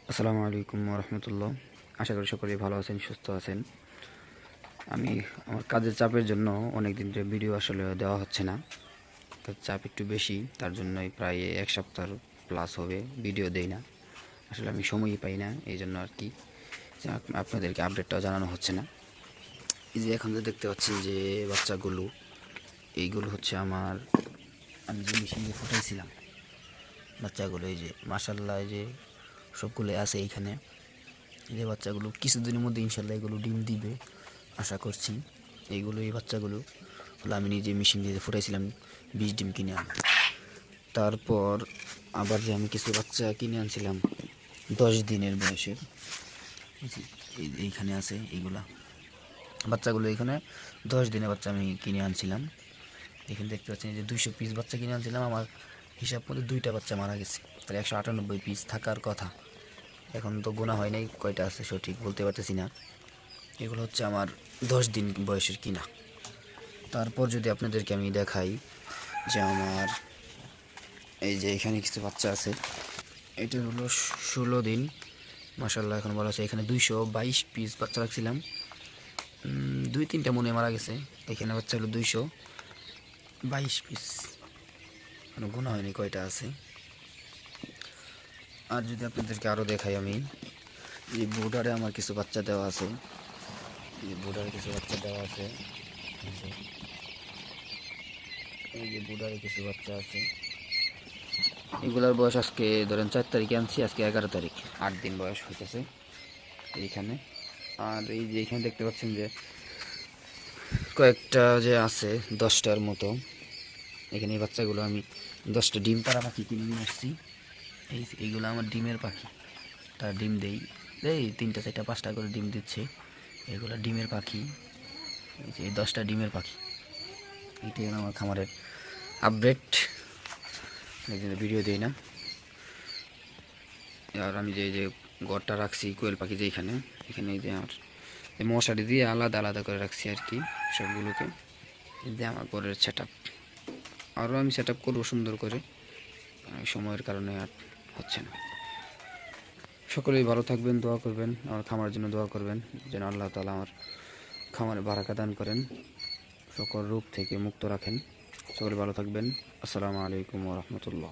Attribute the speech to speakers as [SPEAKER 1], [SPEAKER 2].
[SPEAKER 1] আসসালামু আলাইকুম রহমতুল্লাহ। আশা করি সকলেই ভালো আছেন, সুস্থ আছেন। আমি আমার কাজের চাপের জন্য অনেক দিন ধরে ভিডিও আসলে দেওয়া হচ্ছে না। কাজের চাপ একটু বেশি, তার জন্যই প্রায় এক সপ্তাহ প্লাস হবে ভিডিও দেই না। আসলে আমি সময়ই পাই না, এই জন্য আর কি যে আপনাদেরকে আপডেটটাও জানানো হচ্ছে না। এই যে এখন যে দেখতে পাচ্ছি যে বাচ্চাগুলো, এইগুলো হচ্ছে আমার, আমি যে মেশিন দিয়ে ফুটাইছিলাম বাচ্চাগুলো। এই যে মাশাল্লাহ, এই যে সবগুলো আছে এইখানে। এই যে বাচ্চাগুলো কিছুদিনের মধ্যে ইনশাল্লাহ এগুলো ডিম দিবে আশা করছি। এই বাচ্চাগুলো হলো আমি নিজে মেশিন দিয়ে ফুটাইছিলাম 20 ডিম কিনে আনি। তারপর আবার যে আমি কিছু বাচ্চা কিনে আনছিলাম 10 দিনের বয়সের, এইখানে আছে এইগুলা বাচ্চাগুলো। এখানে 10 দিনের বাচ্চা আমি কিনে আনছিলাম। এখানে দেখতে পাচ্ছেন যে 200 পিস বাচ্চা কিনে আনছিলাম। আমার হিসাব মতো 2টা বাচ্চা মারা গেছে, তাহলে 198 পিস থাকার কথা। এখন তো গোনা হয় নাই কয়টা আছে সঠিক বলতে পারতেছি না। এগুলো হচ্ছে আমার 10 দিন বয়সের কিনা। তারপর যদি আপনাদেরকে আমি দেখাই যে আমার এই যে এখানে কিছু বাচ্চা আছে, এটা হলো 16 দিন। মাশাল্লাহ এখন ভালো আছে। এখানে 222 পিস বাচ্চা রাখছিলাম, 2-3টা মনে মারা গেছে। এখানে বাচ্চা হলো 222 পিস, কোনো গোনা হয়নি কয়টা আছে। আর যদি আপনাদেরকে আরও দেখাই, আমি এই বোর্ডারে আমার কিছু বাচ্চা দেওয়া আছে, এই বোর্ডারে কিছু বাচ্চা দেওয়া আছে, এই যে বোর্ডারে কিছু বাচ্চা আছে। এগুলার বয়স আজকে ধরেন 4 তারিখে আনছি, আজকে 11 তারিখ, 8 দিন বয়স হইতেছে এইখানে। আর এই যে এখানে দেখতে পাচ্ছেন যে কয়েকটা যে আছে 10টার মতো, এখানে এই বাচ্চাগুলো আমি 10টা ডিম পাড়া পাখি কিনে নিয়ে আসছি। এইগুলো আমার ডিমের পাখি, তারা ডিম দেই, 3টা 4টা 5টা করে ডিম দিচ্ছে। এগুলো ডিমের পাখি, এই 10টা ডিমের পাখি। এটাই আমার খামারের আপডেট, ভিডিও দিই না। আর আমি যে ঘরটা রাখছি কোয়েল পাখি যে এখানে এই যে আমার এই মশারি দিয়ে আলাদা আলাদা করে রাখছি আর কি সবগুলোকে। এই যে আমার ঘরের সেট আপ, আরও আমি সেট আপ করবো সুন্দর করে, সময়ের কারণে আর হচ্ছে না। সকলেই ভালো থাকবেন, দোয়া করবেন, আমার খামারের জন্য দোয়া করবেন যেন আল্লাহ তাআলা আমার খামারে বারাকা দান করেন, সকল রোগ থেকে মুক্ত রাখেন। সকলে ভালো থাকবেন। আসসালামু আলাইকুম ওয়া রাহমাতুল্লাহ।